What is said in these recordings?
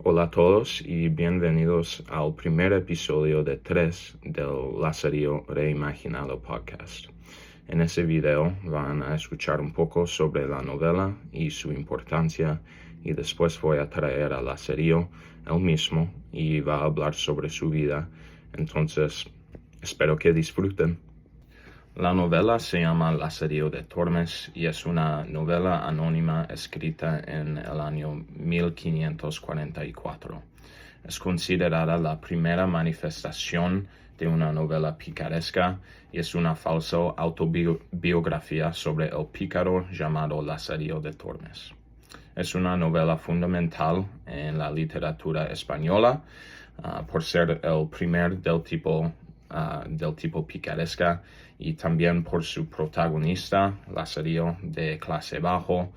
Hola a todos y bienvenidos al primer episodio de 3 del Lazarillo Reimaginado podcast. En este video van a escuchar un poco sobre la novela y su importancia y después voy a traer a Lazarillo él mismo y va a hablar sobre su vida. Entonces, espero que disfruten. La novela se llama Lazarillo de Tormes y es una novela anónima escrita en el año 1544. Es considerada la primera manifestación de una novela picaresca y es una falsa autobiografía sobre el pícaro llamado Lazarillo de Tormes. Es una novela fundamental en la literatura española por ser el primer del tipo picaresca y también por su protagonista, Lazarillo, de clase bajo.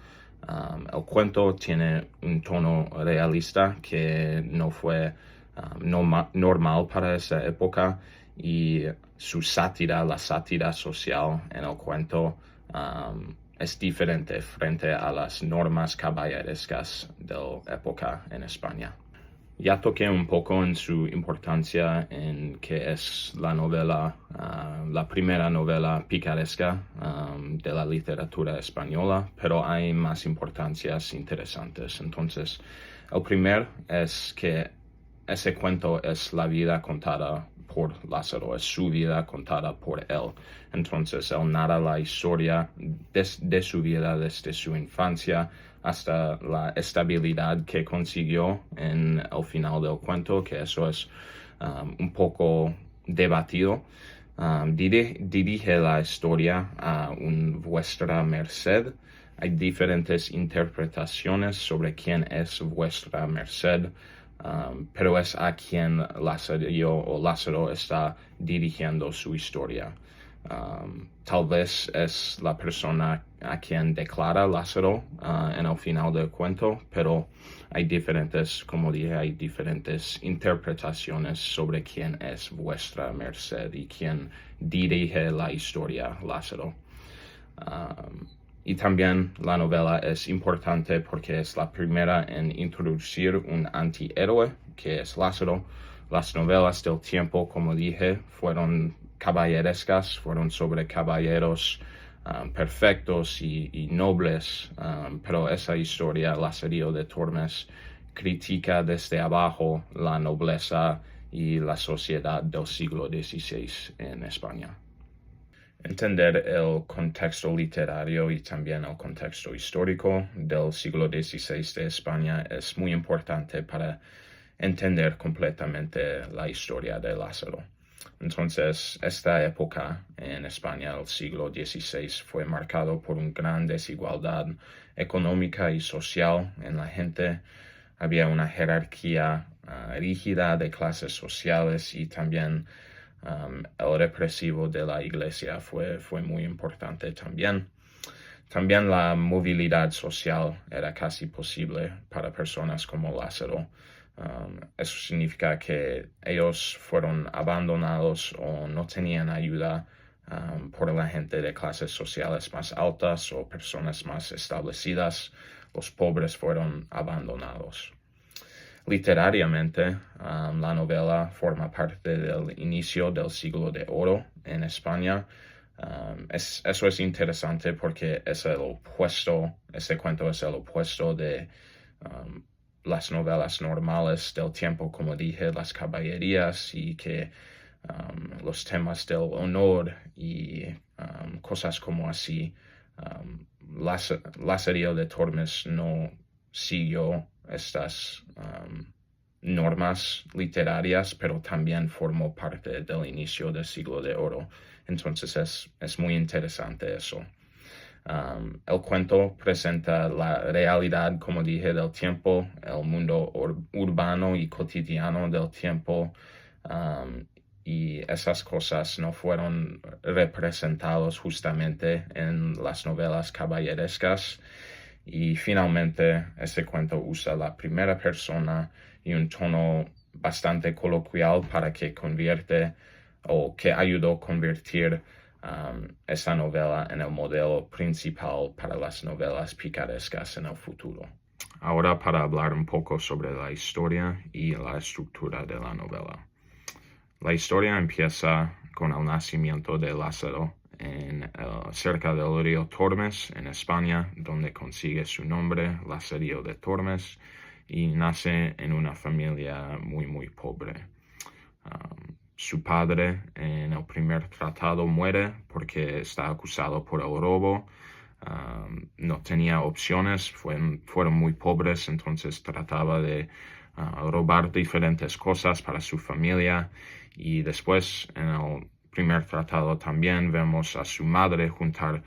El cuento tiene un tono realista que no fue normal para esa época y su sátira, la sátira social en el cuento, es diferente frente a las normas caballerescas de la época en España. Ya toqué un poco en su importancia en que es la novela, la primera novela picaresca de la literatura española, pero hay más importancias interesantes. Entonces, el primer es que ese cuento es la vida contada por Lázaro, es su vida contada por él. Entonces, él narra la historia de su vida desde su infancia hasta la estabilidad que consiguió en el final del cuento, que eso es un poco debatido. Dirige la historia a vuestra merced. Hay diferentes interpretaciones sobre quién es vuestra merced, pero es a quien Lázaro está dirigiendo su historia. Tal vez es la persona a quien declara Lázaro en el final del cuento, pero hay diferentes interpretaciones sobre quién es vuestra merced y quién dirige la historia, Lázaro. Y también la novela es importante porque es la primera en introducir un antihéroe, que es Lázaro. Las novelas del tiempo, como dije, fueron caballerescas, fueron sobre caballeros perfectos y nobles, pero esa historia, Lazarillo de Tormes, critica desde abajo la nobleza y la sociedad del siglo XVI en España. Entender el contexto literario y también el contexto histórico del siglo XVI de España es muy importante para entender completamente la historia de Lázaro. Entonces, esta época en España, el siglo XVI, fue marcado por una gran desigualdad económica y social en la gente. Había una jerarquía rígida de clases sociales y también el represivo de la iglesia fue muy importante también. También la movilidad social era casi posible para personas como Lázaro. Eso significa que ellos fueron abandonados o no tenían ayuda por la gente de clases sociales más altas o personas más establecidas. Los pobres fueron abandonados. Literariamente, la novela forma parte del inicio del siglo de oro en España. Eso es interesante porque ese cuento es el opuesto de las novelas normales del tiempo, como dije, las caballerías y que los temas del honor y cosas como así. Lazarillo de Tormes no siguió estas normas literarias, pero también formó parte del inicio del siglo de oro. Entonces es muy interesante eso. El cuento presenta la realidad, como dije, del tiempo, el mundo urbano y cotidiano del tiempo, y esas cosas no fueron representadas justamente en las novelas caballerescas. Y finalmente, ese cuento usa la primera persona y un tono bastante coloquial para que ayudó a convertir esa novela en el modelo principal para las novelas picarescas en el futuro. Ahora para hablar un poco sobre la historia y la estructura de la novela. La historia empieza con el nacimiento de Lázaro cerca del río Tormes, en España, donde consigue su nombre, Lazarillo de Tormes, y nace en una familia muy pobre. Su padre en el primer tratado muere porque está acusado por el robo. No tenía opciones, fueron muy pobres, entonces trataba de robar diferentes cosas para su familia. Y después, en el primer tratado también vemos a su madre juntar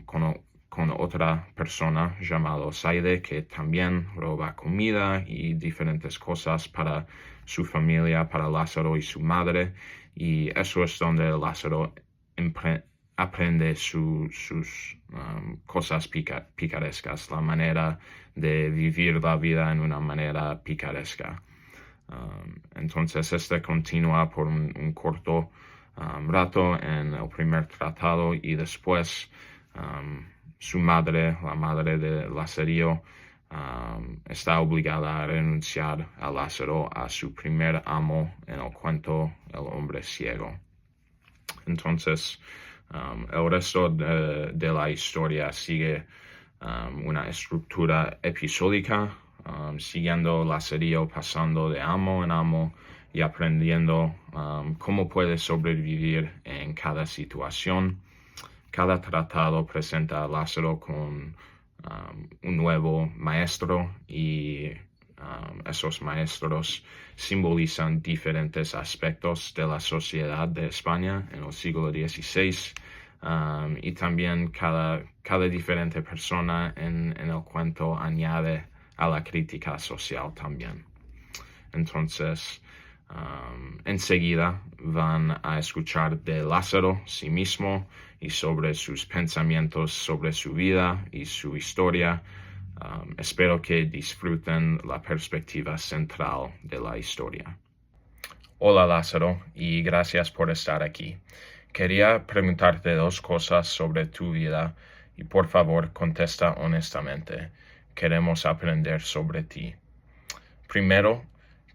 con otra persona llamada Saide, que también roba comida y diferentes cosas para su familia, para Lázaro y su madre. Y eso es donde Lázaro aprende sus cosas picarescas, la manera de vivir la vida en una manera picaresca. Entonces, continúa por un corto rato en el primer tratado y después su madre, la madre de Lazarillo, está obligada a renunciar a Lázaro, a su primer amo en el cuento, el hombre ciego. Entonces, el resto de la historia sigue una estructura episódica, siguiendo Lazarillo pasando de amo en amo y aprendiendo cómo puede sobrevivir en cada situación. Cada tratado presenta a Lázaro con un nuevo maestro y esos maestros simbolizan diferentes aspectos de la sociedad de España en el siglo XVI. Y también cada diferente persona en el cuento añade a la crítica social también. Entonces, enseguida van a escuchar de Lázaro sí mismo y sobre sus pensamientos sobre su vida y su historia. Espero que disfruten la perspectiva central de la historia. Hola Lázaro, y gracias por estar aquí. Quería preguntarte dos cosas sobre tu vida y por favor contesta honestamente. Queremos aprender sobre ti. Primero,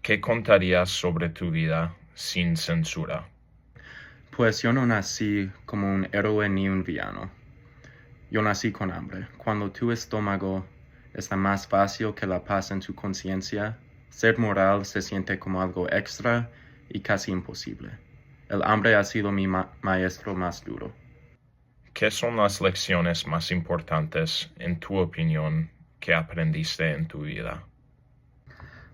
¿qué contarías sobre tu vida sin censura? Pues yo no nací como un héroe ni un villano. Yo nací con hambre. Cuando tu estómago está más vacío que la paz en tu conciencia, ser moral se siente como algo extra y casi imposible. El hambre ha sido mi maestro más duro. ¿Qué son las lecciones más importantes, en tu opinión, que aprendiste en tu vida?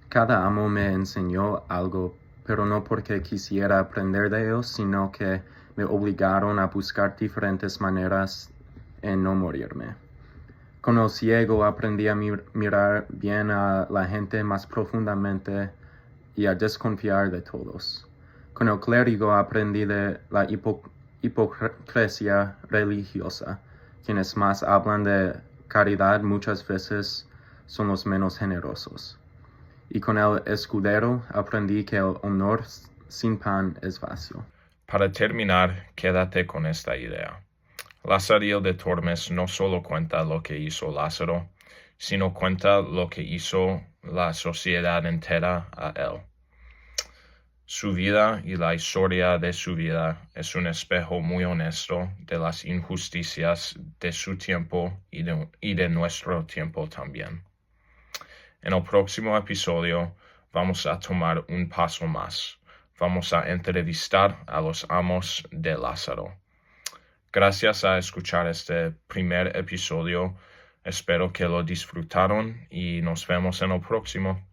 Cada amo me enseñó algo, pero no porque quisiera aprender de ellos, sino que me obligaron a buscar diferentes maneras en no morirme. Con el ciego aprendí a mirar bien a la gente más profundamente y a desconfiar de todos. Con el clérigo aprendí de la hipocresía religiosa. Quienes más hablan de caridad muchas veces son los menos generosos. Y con el escudero aprendí que el honor sin pan es vacío. Para terminar, quédate con esta idea. Lazarillo de Tormes no solo cuenta lo que hizo Lázaro, sino cuenta lo que hizo la sociedad entera a él. Su vida y la historia de su vida es un espejo muy honesto de las injusticias de su tiempo y de nuestro tiempo también. En el próximo episodio vamos a tomar un paso más. Vamos a entrevistar a los amos de Lázaro. Gracias a escuchar este primer episodio. Espero que lo disfrutaron y nos vemos en el próximo.